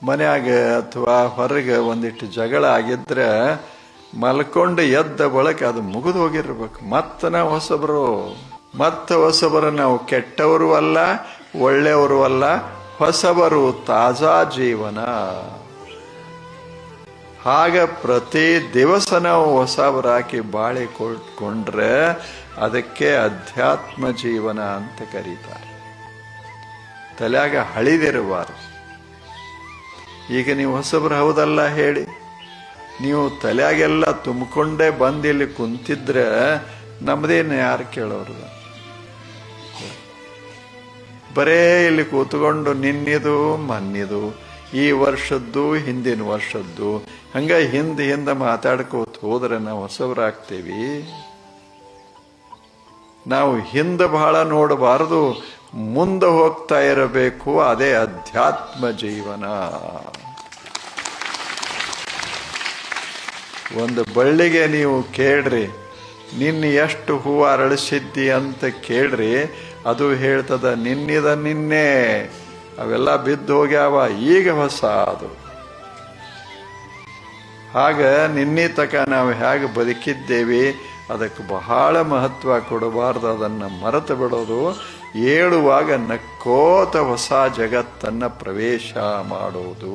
ಮನ್ಯಾಗ ಅಥವಾ ಹೊರಗೆ ಒಂದಿಟ್ಟು ಜಗಳ ಆಗಿದ್ರೆ ಮಲ್ಕೊಂಡು ಎದ್ದ ಬಳಕ ಅದು ಮುಗಿದು ಹೋಗಿರ್ಬೇಕು. ಮತ್ತೆ ನಾವು ಹೊಸಬರು ನಾವು ಕೆಟ್ಟವರು ಅಲ್ಲ, ಒಳ್ಳೆಯವರು ಅಲ್ಲ, ಹೊಸಬರು, ತಾಜಾ ಜೀವನ. ಹಾಗ ಪ್ರತಿ ದಿವಸ ನಾವು ಹೊಸಬರಾಕಿ ಬಾಳಿ ಕೊಟ್ಕೊಂಡ್ರೆ ಅದಕ್ಕೆ ಅಧ್ಯಾತ್ಮ ಜೀವನ ಅಂತ ಕರೀತಾರೆ. ತಲೆಯಾಗ ಹಳಿದಿರಬಾರದು. ಈಗ ನೀವು ಹೊಸಬ್ರು ಹೌದಲ್ಲ ಹೇಳಿ, ನೀವು ತಲೆಯಾಗೆಲ್ಲ ತುಂಬಿಕೊಂಡೇ ಬಂದು ಇಲ್ಲಿ ಕುಂತಿದ್ರೆ ನಮ್ದೇನು ಯಾರು ಕೇಳೋರು? ಬರೇ ಇಲ್ಲಿ ಕೂತ್ಕೊಂಡು ನಿನ್ನಿದು ಮನ್ನಿದು, ಈ ವರ್ಷದ್ದು ಹಿಂದಿನ ವರ್ಷದ್ದು ಹಂಗ ಹಿಂದೆ ಮಾತಾಡ್ಕೋತ ಹೋದ್ರೆ ನಾವು ಹೊಸಬ್ರಾಗ್ತೇವಿ. ನಾವು ಹಿಂದೆ ಬಹಳ ನೋಡಬಾರದು, ಮುಂದೆ ಹೋಗ್ತಾ ಇರಬೇಕು. ಅದೇ ಅಧ್ಯಾತ್ಮ ಜೀವನ. ಒಂದು ಬಳ್ಳಿಗೆ ನೀವು ಕೇಳ್ರಿ, ನಿನ್ನೆ ಎಷ್ಟು ಹೂವು ಅರಳಿಸಿದ್ದಿ ಅಂತ ಕೇಳ್ರಿ, ಅದು ಹೇಳ್ತದ ನಿನ್ನೆ ಅವೆಲ್ಲ ಬಿದ್ದು ಹೋಗ್ಯಾವ, ಈಗ ಹೊಸ ಅದು. ಹಾಗ ನಿನ್ನೆ ತಕ ನಾವು ಹೇಗೆ ಬದುಕಿದ್ದೇವೆ ಅದಕ್ಕೆ ಬಹಳ ಮಹತ್ವ ಕೊಡಬಾರ್ದು. ಅದನ್ನು ಮರೆತು ಬಿಡೋದು, ಏಳುವಾಗ ನಕ್ಕೋತ ಹೊಸ ಜಗತ್ತನ್ನು ಪ್ರವೇಶ ಮಾಡೋದು.